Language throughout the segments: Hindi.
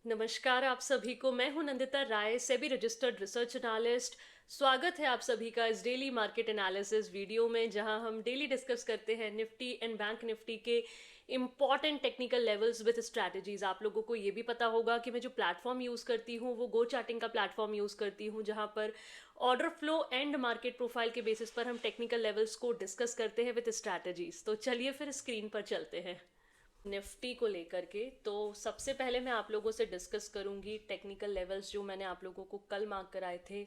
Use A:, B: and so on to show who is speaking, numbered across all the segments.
A: नमस्कार आप सभी को। मैं हूं नंदिता राय, सेबी रजिस्टर्ड रिसर्च एनालिस्ट। स्वागत है आप सभी का इस डेली मार्केट एनालिसिस वीडियो में, जहां हम डेली डिस्कस करते हैं निफ्टी एंड बैंक निफ्टी के important technical levels with strategies. आप लोगों को ये भी पता होगा कि मैं जो प्लेटफॉर्म यूज़ करती हूँ वो गो चार्टिंग का प्लेटफॉर्म यूज़ करती हूँ, जहां पर order flow and market profile के बेसिस पर हम टेक्निकल लेवल्स को डिस्कस करते हैं विद स्ट्रैटेजीज। तो चलिए फिर स्क्रीन पर चलते हैं निफ्टी को लेकर के। तो सबसे पहले मैं आप लोगों से डिस्कस करूंगी टेक्निकल लेवल्स जो मैंने आप लोगों को कल मार्क कराए थे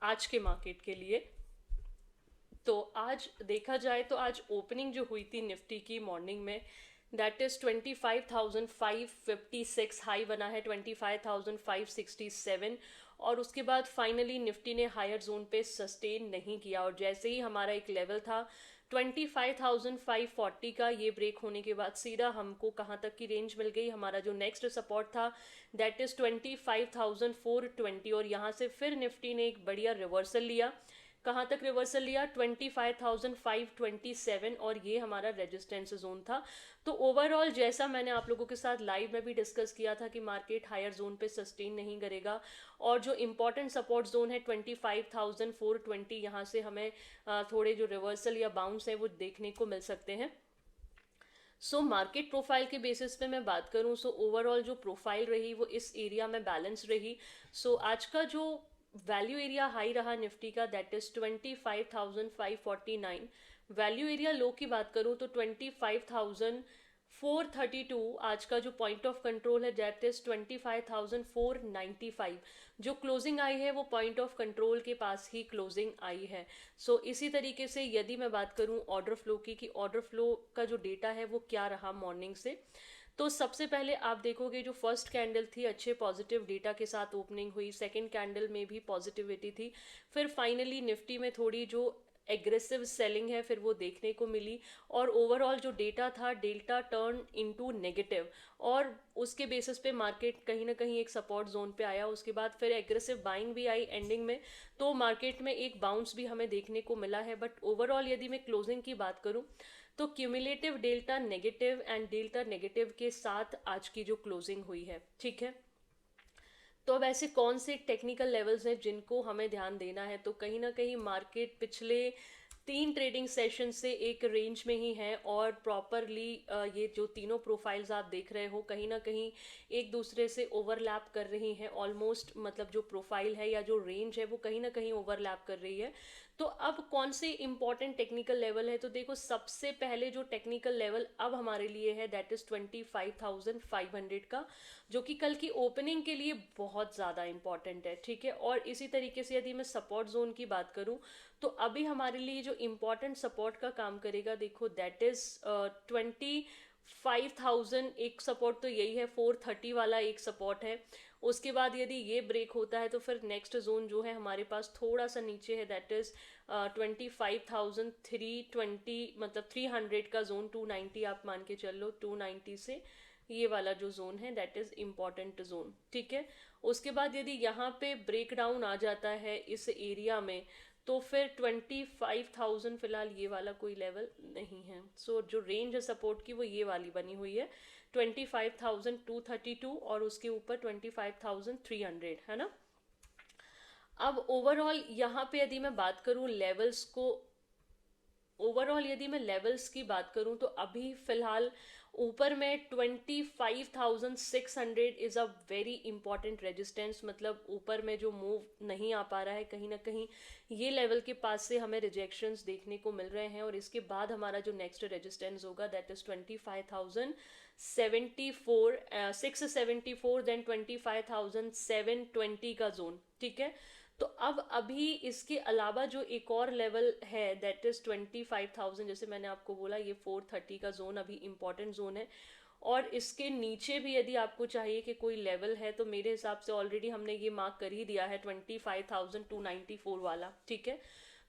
A: आज के मार्केट के लिए। तो आज देखा जाए तो आज ओपनिंग जो हुई थी निफ्टी की मॉर्निंग में, दैट इज 25,556, हाई बना है 25,567। और उसके बाद फाइनली निफ्टी ने हायर जोन पे सस्टेन नहीं किया, और जैसे ही हमारा एक लेवल था 25,540 का, ये ब्रेक होने के बाद सीधा हमको कहाँ तक की रेंज मिल गई। हमारा जो नेक्स्ट सपोर्ट था दैट इज 25,420, और यहाँ से फिर निफ्टी ने एक बढ़िया रिवर्सल लिया। कहाँ तक रिवर्सल लिया? 25,527, और ये हमारा रेजिस्टेंस जोन था। तो ओवरऑल जैसा मैंने आप लोगों के साथ लाइव में भी डिस्कस किया था कि मार्केट हायर जोन पे सस्टेन नहीं करेगा, और जो इंपॉर्टेंट सपोर्ट जोन है 25,420, यहाँ से हमें थोड़े जो रिवर्सल या बाउंस है वो देखने को मिल सकते हैं। सो मार्केट प्रोफाइल के बेसिस पे मैं बात करूं, सो ओवरऑल जो प्रोफाइल रही वो इस एरिया में बैलेंस रही। सो आज का जो वैल्यू एरिया हाई रहा निफ्टी का that is 25,549। Value area low की बात करूं तो 25,432। आज का जो पॉइंट ऑफ कंट्रोल है दैट इज 25,495। जो क्लोजिंग आई है वो पॉइंट ऑफ कंट्रोल के पास ही क्लोजिंग आई है। सो इसी तरीके से यदि मैं बात करूं ऑर्डर फ्लो की, कि ऑर्डर फ्लो का जो डेटा है वो क्या रहा मॉर्निंग से, तो सबसे पहले आप देखोगे जो फर्स्ट कैंडल थी अच्छे पॉजिटिव डेटा के साथ ओपनिंग हुई, सेकंड कैंडल में भी पॉजिटिविटी थी। फिर फाइनली निफ्टी में थोड़ी जो एग्रेसिव सेलिंग है फिर वो देखने को मिली, और ओवरऑल जो डेटा था डेल्टा टर्न इनटू नेगेटिव, और उसके बेसिस पे मार्केट कहीं ना कहीं एक सपोर्ट जोन पे आया। उसके बाद फिर एग्रेसिव बाइंग भी आई एंडिंग में, तो मार्केट में एक बाउंस भी हमें देखने को मिला है। बट ओवरऑल यदि मैं क्लोजिंग की बात करूं तो cumulative delta negative and delta negative के साथ आज की जो क्लोजिंग हुई है, ठीक है। तो अब ऐसे कौन से टेक्निकल लेवल्स हैं जिनको हमें ध्यान देना है? तो कहीं ना कहीं मार्केट पिछले 3 ट्रेडिंग सेशन से एक रेंज में ही है, और प्रॉपरली ये जो तीनों प्रोफाइल्स आप देख रहे हो कहीं ना कहीं एक दूसरे से ओवरलैप कर रही हैं ऑलमोस्ट। मतलब जो प्रोफाइल है या जो रेंज है वो कहीं ना कहीं ओवरलैप कर रही है। तो अब कौन से इंपॉर्टेंट टेक्निकल लेवल है? तो देखो सबसे पहले जो टेक्निकल लेवल अब हमारे लिए है दैट इज 25,500 का, जो कि कल की ओपनिंग के लिए बहुत ज़्यादा इंपॉर्टेंट है, ठीक है। और इसी तरीके से यदि मैं सपोर्ट जोन की बात करूं तो अभी हमारे लिए जो इम्पोर्टेंट सपोर्ट का काम करेगा, देखो दैट इज 25,000। एक सपोर्ट तो यही है, 430 वाला एक सपोर्ट है। उसके बाद यदि ये ब्रेक होता है तो फिर नेक्स्ट जोन जो है हमारे पास थोड़ा सा नीचे है दैट इज 25,320, मतलब 300 का जोन, 290 आप मान के चल लो। 290 से ये वाला जो जोन है दैट इज इम्पॉर्टेंट जोन, ठीक है। उसके बाद यदि यहाँ पे ब्रेक डाउन आ जाता है इस एरिया में तो फिर 25,000 फिलहाल ये वाला कोई लेवल नहीं है। सो जो रेंज है सपोर्ट की वो ये वाली बनी हुई है, 25,232, और उसके ऊपर 25,300, है ना। अब ओवरऑल यहाँ पे यदि मैं बात करूँ लेवल्स को, ओवरऑल यदि मैं लेवल्स की बात करूं तो अभी फिलहाल ऊपर में 25,600 is a very important resistance. मतलब ऊपर में जो मूव नहीं आ पा रहा है कहीं ना कहीं ये लेवल के पास से हमें रिजेक्शंस देखने को मिल रहे हैं, और इसके बाद हमारा जो नेक्स्ट रेजिस्टेंस होगा दैट इज 25,074, 674, देन 25,720 का जोन, ठीक है। तो अब अभी इसके अलावा जो एक और लेवल है दैट इज 25,000, जैसे मैंने आपको बोला ये 430 का जोन अभी इंपॉर्टेंट जोन है। और इसके नीचे भी यदि आपको चाहिए कि कोई लेवल है तो मेरे हिसाब से ऑलरेडी हमने ये मार्क कर ही दिया है 25,294 वाला, ठीक है।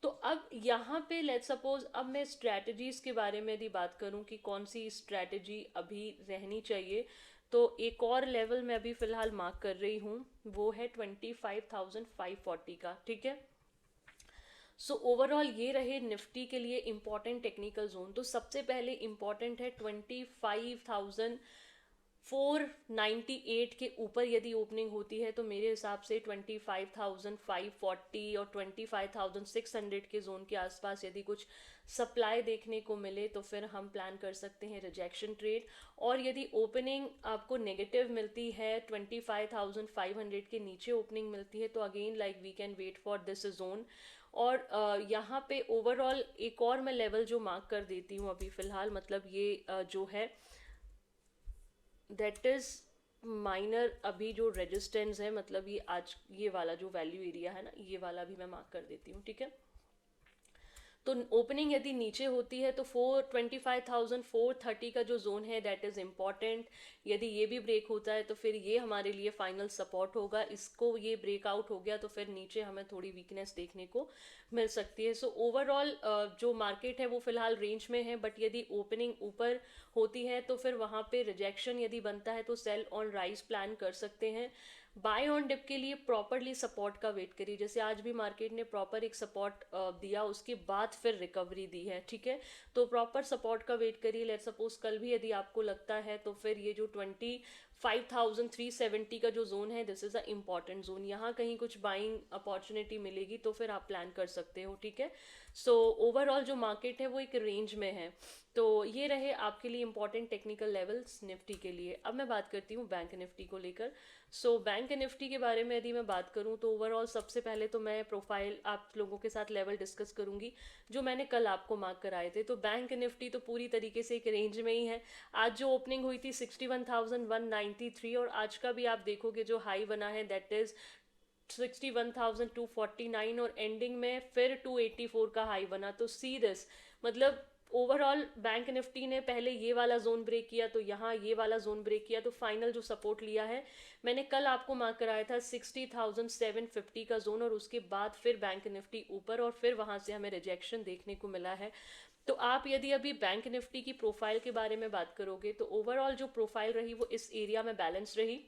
A: तो अब यहाँ पे लेट सपोज अब मैं स्ट्रैटेजीज के बारे में यदि बात करूँ कि कौन सी स्ट्रैटेजी अभी रहनी चाहिए, तो एक और लेवल मैं अभी फिलहाल मार्क कर रही हूँ, वो है 25,540 का, ठीक है। सो ओवरऑल ये रहे निफ्टी के लिए इंपॉर्टेंट टेक्निकल जोन। तो सबसे पहले इंपॉर्टेंट है 25,000 498 के ऊपर यदि ओपनिंग होती है तो मेरे हिसाब से 25,540 और 25,600 के जोन के आसपास यदि कुछ सप्लाई देखने को मिले तो फिर हम प्लान कर सकते हैं रिजेक्शन ट्रेड। और यदि ओपनिंग आपको नेगेटिव मिलती है, 25,500 के नीचे ओपनिंग मिलती है, तो again like we can wait for this zone. और यहाँ पे ओवरऑल एक और मैं लेवल जो मार्क कर देती हूँ अभी फ़िलहाल, मतलब ये जो है दैट इज़ माइनर, अभी जो रेजिस्टेंस है, मतलब ये आज ये वाला जो वैल्यू एरिया है ना, ये वाला भी मैं मार्क कर देती हूँ, ठीक है। तो ओपनिंग यदि नीचे होती है तो 425,430 का जो जोन है दैट इज़ इम्पॉर्टेंट। यदि ये भी ब्रेक होता है तो फिर ये हमारे लिए फाइनल सपोर्ट होगा। इसको ये ब्रेकआउट हो गया तो फिर नीचे हमें थोड़ी वीकनेस देखने को मिल सकती है। सो ओवरऑल जो मार्केट है वो फिलहाल रेंज में है, बट यदि ओपनिंग ऊपर होती है तो फिर वहाँ पे रिजेक्शन यदि बनता है तो सेल ऑन राइज प्लान कर सकते हैं। बाय ऑन डिप के लिए प्रॉपरली सपोर्ट का वेट करिए। जैसे आज भी मार्केट ने प्रॉपर एक सपोर्ट दिया, उसके बाद फिर रिकवरी दी है, ठीक है। तो प्रॉपर सपोर्ट का वेट करिए। लेट सपोज कल भी यदि आपको लगता है तो फिर ये जो 25,370 का जो जोन है, this is a important zone. यहाँ कहीं कुछ बाइंग अपॉर्चुनिटी मिलेगी तो फिर आप प्लान कर सकते हो, ठीक है। सो ओवरऑल जो मार्केट है वो एक रेंज में है। तो ये रहे आपके लिए इंपॉर्टेंट टेक्निकल लेवल्स निफ्टी के लिए। अब मैं बात करती हूँ बैंक निफ्टी को लेकर। सो बैंक निफ्टी के बारे में यदि मैं बात करूँ तो ओवरऑल सबसे पहले तो मैं प्रोफाइल आप लोगों के साथ लेवल डिस्कस करूँगी जो मैंने कल आपको मार्क कराए थे। तो बैंक निफ्टी तो पूरी तरीके से एक रेंज में ही है। आज जो ओपनिंग हुई थी 61,193, और आज का भी आप देखोगे जो हाई बना है दैट इज़ 61,249, और एंडिंग में फिर 284 का हाई बना। तो सी दिस, मतलब ओवरऑल बैंक निफ्टी ने पहले ये वाला जोन ब्रेक किया, तो यहाँ ये वाला जोन ब्रेक किया, तो फाइनल जो सपोर्ट लिया है मैंने कल आपको मार्क कराया था 60,750 का जोन, और उसके बाद फिर बैंक निफ्टी ऊपर, और फिर वहाँ से हमें रिजेक्शन देखने को मिला है। तो आप यदि अभी बैंक निफ्टी की प्रोफाइल के बारे में बात करोगे तो ओवरऑल जो प्रोफाइल रही वो इस एरिया में बैलेंस रही।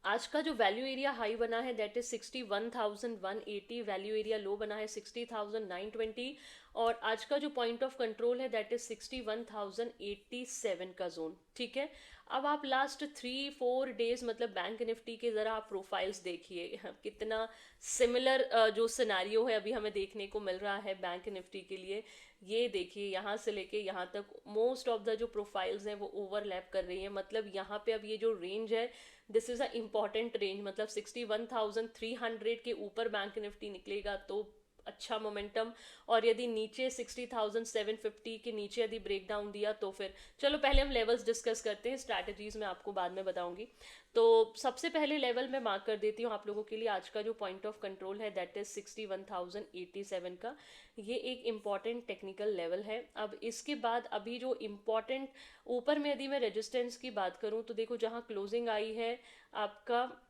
A: आज का जो वैल्यू एरिया हाई बना है that is 61,180, value area low बना है 60,920, और आज का जो पॉइंट ऑफ कंट्रोल है दैट इज 61,087 का जोन, ठीक है। अब आप लास्ट 3-4 डेज मतलब बैंक निफ्टी के ज़रा आप प्रोफाइल्स देखिए कितना सिमिलर जो सिनेरियो है अभी हमें देखने को मिल रहा है बैंक निफ्टी के लिए। ये देखिए यहाँ से लेके यहाँ तक मोस्ट ऑफ द जो प्रोफाइल्स हैं वो ओवरलैप कर रही हैं। मतलब यहाँ पे अब ये जो रेंज है this is a important range, मतलब 61,300 के ऊपर बैंक निफ्टी निकलेगा तो अच्छा मोमेंटम, और यदि नीचे 60,750 के नीचे यदि ब्रेक डाउन दिया तो फिर चलो पहले हम लेवल्स डिस्कस करते हैं, स्ट्रैटेजीज मैं आपको बाद में बताऊंगी। तो सबसे पहले लेवल मैं मार्क कर देती हूँ आप लोगों के लिए। आज का जो पॉइंट ऑफ कंट्रोल है दैट इज 61,087 का, ये एक इम्पॉर्टेंट टेक्निकल लेवल है। अब इसके बाद अभी जो इम्पॉर्टेंट ऊपर में यदि मैं रेजिस्टेंस की बात करूँ तो देखो जहाँ क्लोजिंग आई है आपका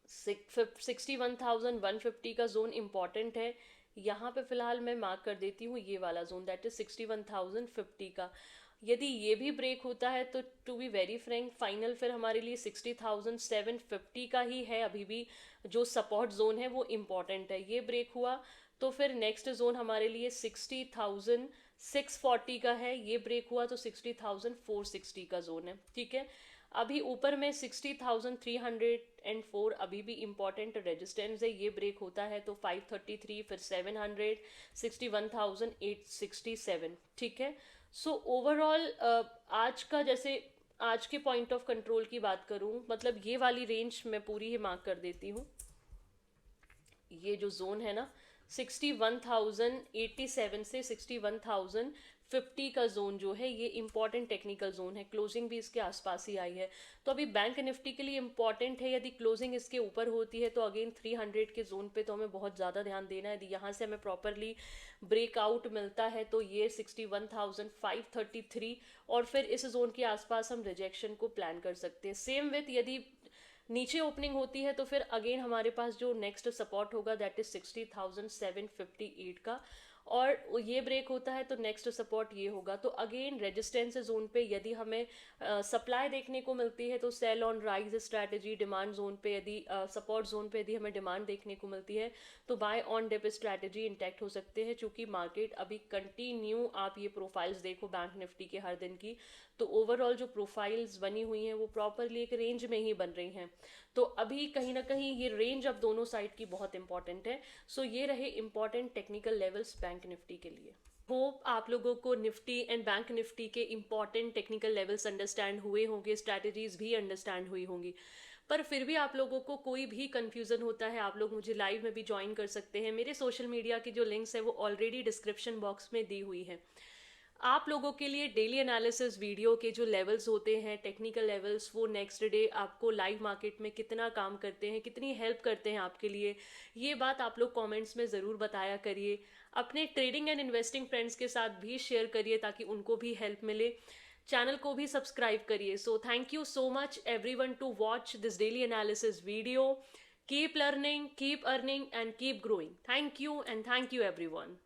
A: 61,150 का जोन इम्पॉर्टेंट है। यहाँ पे फिलहाल मैं मार्क कर देती हूँ ये वाला जोन दैट इज 61,050 का। यदि ये भी ब्रेक होता है तो to be very frank final फिर हमारे लिए 60,750 का ही है। अभी भी जो सपोर्ट जोन है वो इम्पॉर्टेंट है। ये ब्रेक हुआ तो फिर नेक्स्ट जोन हमारे लिए 60,640 का है। ये ब्रेक हुआ तो 60,460 का जोन है, ठीक है। अभी ऊपर में 60,304 अभी भी इम्पॉर्टेंट रेजिस्टेंस है। ये ब्रेक होता है तो 533, फिर 700, 61,867, ठीक है। सो ओवरऑल आज का जैसे आज के पॉइंट ऑफ कंट्रोल की बात करूं, मतलब ये वाली रेंज मैं पूरी ही मार्क कर देती हूँ। ये जो जोन है ना 61,087 से 61,050 का जोन जो है ये इंपॉर्टेंट टेक्निकल जोन है। क्लोजिंग भी इसके आसपास ही आई है। तो अभी बैंक निफ्टी के लिए इंपॉर्टेंट है यदि क्लोजिंग इसके ऊपर होती है तो अगेन 300 के जोन पे तो हमें बहुत ज़्यादा ध्यान देना है। यदि यहाँ से हमें प्रॉपरली ब्रेकआउट मिलता है तो ये 61,533 और फिर इस जोन के आसपास हम रिजेक्शन को प्लान कर सकते हैं। सेम विथ यदि नीचे ओपनिंग होती है तो फिर अगेन हमारे पास जो नेक्स्ट सपोर्ट होगा दैट इज 60,758 का, और ये ब्रेक होता है तो नेक्स्ट सपोर्ट ये होगा। तो अगेन रेजिस्टेंस जोन पे यदि हमें सप्लाई देखने को मिलती है तो sell on rise strategy, demand zone पे यदि सपोर्ट जोन पे यदि हमें डिमांड देखने को मिलती है तो buy on dip strategy intact हो सकते हैं, क्योंकि मार्केट अभी कंटिन्यू, आप ये प्रोफाइल्स देखो बैंक निफ्टी के हर दिन की, तो ओवरऑल जो प्रोफाइल्स बनी हुई हैं वो प्रॉपरली एक रेंज में ही बन रही हैं। तो अभी कहीं ना कहीं ये रेंज अब दोनों साइड की बहुत इंपॉर्टेंट है। सो ये रहे important technical levels bank Nifty के लिए। होप आप लोगों को निफ्टी एंड बैंक निफ्टी के इंपॉर्टेंट टेक्निकल लेवल्स अंडरस्टैंड हुए होंगे, स्ट्रैटेजीज भी अंडरस्टैंड हुई होंगी। पर फिर भी आप लोगों को कोई भी कंफ्यूजन होता है, आप लोग मुझे लाइव में भी ज्वाइन कर सकते हैं। मेरे सोशल मीडिया की जो लिंक्स है वो ऑलरेडी डिस्क्रिप्शन बॉक्स में दी हुई है। आप लोगों के लिए डेली एनालिसिस वीडियो के जो लेवल्स होते हैं, टेक्निकल लेवल्स, वो नेक्स्ट डे आपको लाइव मार्केट में कितना काम करते हैं, कितनी हेल्प करते हैं आपके लिए, ये बात आप लोग कमेंट्स में ज़रूर बताया करिए। अपने ट्रेडिंग एंड इन्वेस्टिंग फ्रेंड्स के साथ भी शेयर करिए ताकि उनको भी हेल्प मिले। चैनल को भी सब्सक्राइब करिए। So thank you so much everyone to watch this daily analysis video. Keep learning, keep earning and keep growing. Thank you and thank you everyone.